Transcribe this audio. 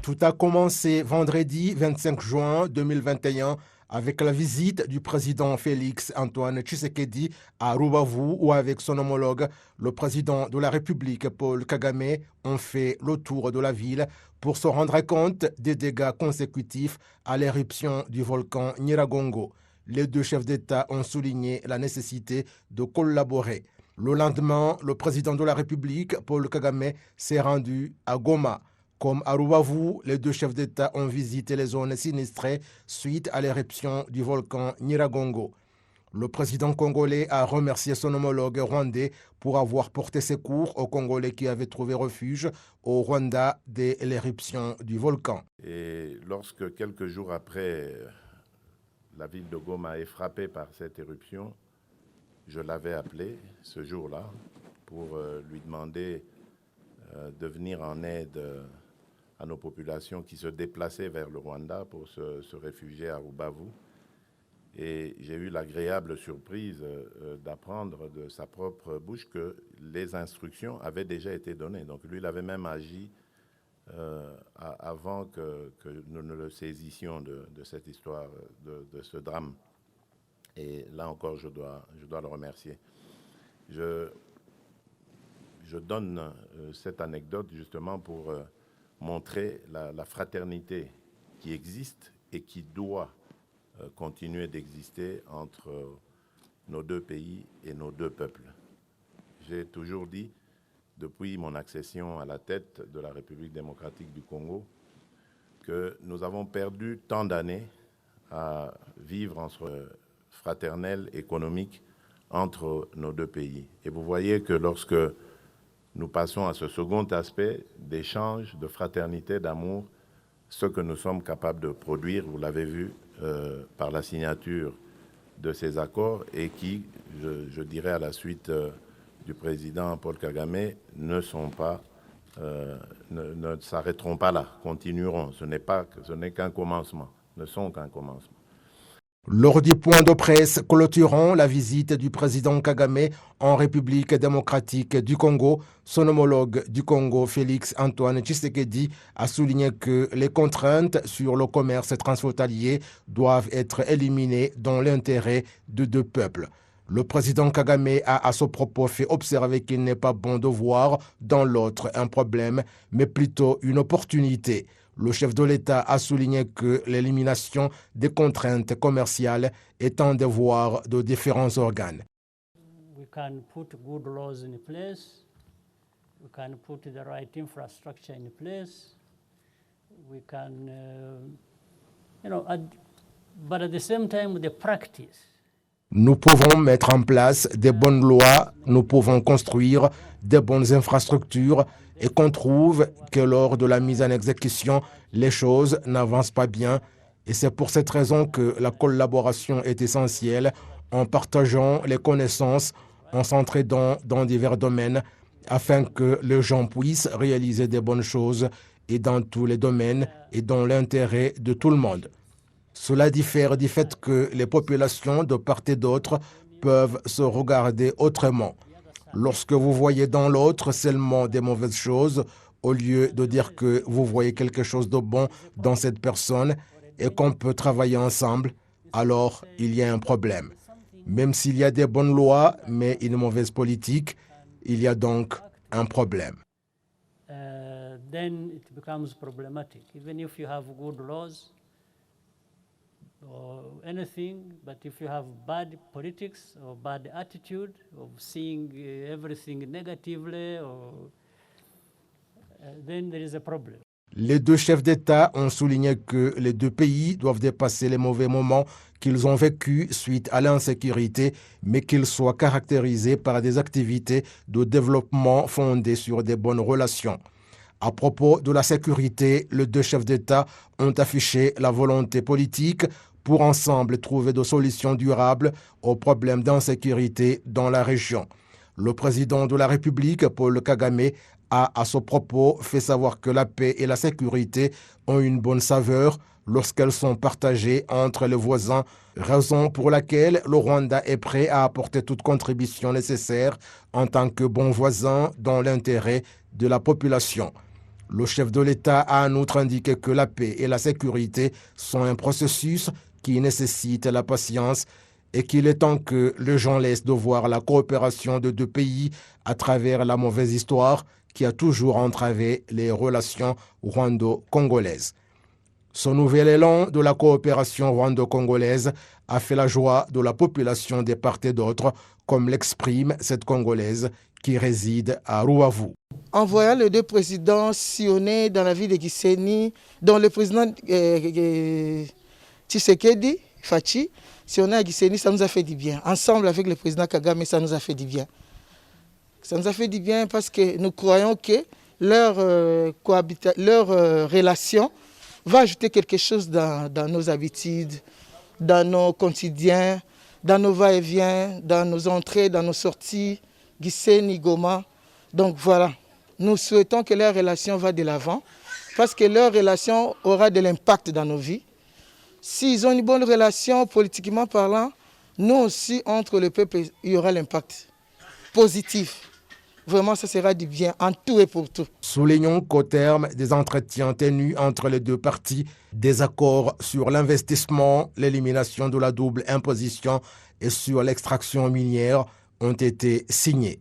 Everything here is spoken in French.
Tout a commencé vendredi 25 juin 2021 avec la visite du président Félix Antoine Tshisekedi à Rubavu où avec son homologue, le président de la République Paul Kagame, ont fait le tour de la ville pour se rendre compte des dégâts consécutifs à l'éruption du volcan Nyiragongo. Les deux chefs d'État ont souligné la nécessité de collaborer. Le lendemain, le président de la République, Paul Kagame, s'est rendu à Goma. Comme à Rubavu, les deux chefs d'État ont visité les zones sinistrées suite à l'éruption du volcan Nyiragongo. Le président congolais a remercié son homologue rwandais pour avoir porté secours aux Congolais qui avaient trouvé refuge au Rwanda dès l'éruption du volcan. Et lorsque quelques jours après, la ville de Goma est frappée par cette éruption, je l'avais appelé ce jour-là pour lui demander de venir en aide à nos populations qui se déplaçaient vers le Rwanda pour se réfugier à Rubavu. Et j'ai eu l'agréable surprise d'apprendre de sa propre bouche que les instructions avaient déjà été données. Donc lui, il avait même agi avant que nous ne le saisissions de cette histoire, de ce drame. Et là encore, je dois le remercier. Je donne cette anecdote justement pour montrer la fraternité qui existe et qui doit continuer d'exister entre nos deux pays et nos deux peuples. J'ai toujours dit, depuis mon accession à la tête de la République démocratique du Congo, que nous avons perdu tant d'années à vivre entre fraternel, économique entre nos deux pays. Et vous voyez que lorsque nous passons à ce second aspect d'échange, de fraternité, d'amour, ce que nous sommes capables de produire, vous l'avez vu, par la signature de ces accords et qui, je dirais à la suite du président Paul Kagame, ne s'arrêteront pas là, continueront. Ce n'est qu'un commencement, ne sont qu'un commencement. Lors du point de presse clôturant la visite du président Kagame en République démocratique du Congo, son homologue du Congo, Félix Antoine Tshisekedi, a souligné que les contraintes sur le commerce transfrontalier doivent être éliminées dans l'intérêt de deux peuples. Le président Kagame a à ce propos fait observer qu'il n'est pas bon de voir dans l'autre un problème, mais plutôt une opportunité. Le chef de l'État a souligné que l'élimination des contraintes commerciales est un devoir de différents organes. We can put good laws in place. We can put the right infrastructure in place. We can, but at the same time, the practice. Nous pouvons mettre en place des bonnes lois, nous pouvons construire des bonnes infrastructures et qu'on trouve que lors de la mise en exécution, les choses n'avancent pas bien. Et c'est pour cette raison que la collaboration est essentielle en partageant les connaissances, en s'entraidant dans divers domaines afin que les gens puissent réaliser des bonnes choses et dans tous les domaines et dans l'intérêt de tout le monde. Cela diffère du fait que les populations de part et d'autre peuvent se regarder autrement. Lorsque vous voyez dans l'autre seulement des mauvaises choses, au lieu de dire que vous voyez quelque chose de bon dans cette personne et qu'on peut travailler ensemble, alors il y a un problème. Même s'il y a des bonnes lois, mais une mauvaise politique, il y a donc un problème. Then it becomes problematic. Even if you have good laws, or anything, but if you have bad politics or bad attitude of seeing everything negatively, then there is a problem. Les deux chefs d'État ont souligné que les deux pays doivent dépasser les mauvais moments qu'ils ont vécus suite à l'insécurité, mais qu'ils soient caractérisés par des activités de développement fondées sur des bonnes relations. À propos de la sécurité, les deux chefs d'État ont affiché la volonté politique pour ensemble trouver des solutions durables aux problèmes d'insécurité dans la région. Le président de la République, Paul Kagame, a à ce propos fait savoir que la paix et la sécurité ont une bonne saveur lorsqu'elles sont partagées entre les voisins, raison pour laquelle le Rwanda est prêt à apporter toute contribution nécessaire en tant que bon voisin dans l'intérêt de la population. Le chef de l'État a en outre indiqué que la paix et la sécurité sont un processus qui nécessite la patience et qu'il est temps que les gens laissent de voir la coopération de deux pays à travers la mauvaise histoire qui a toujours entravé les relations rwando-congolaises. Ce nouvel élan de la coopération rwando-congolaise a fait la joie de la population des part et d'autre, comme l'exprime cette Congolaise qui réside à Ruavu. En voyant les deux présidents sillonner dans la ville de Gisenyi, dont le président Tshisekedi, Fachi, sillonner à Gisenyi, ça nous a fait du bien. Ensemble avec le président Kagame, ça nous a fait du bien. Ça nous a fait du bien parce que nous croyons que leur relation va ajouter quelque chose dans nos habitudes, dans nos quotidiens, dans nos va-et-vient, dans nos entrées, dans nos sorties, Gisenyi, Goma. Donc voilà, nous souhaitons que leur relation va de l'avant parce que leur relation aura de l'impact dans nos vies. S'ils ont une bonne relation, politiquement parlant, nous aussi, entre le peuple, il y aura l'impact positif. Vraiment, ça sera du bien en tout et pour tout. Soulignons qu'au terme des entretiens tenus entre les deux parties, des accords sur l'investissement, l'élimination de la double imposition et sur l'extraction minière ont été signés.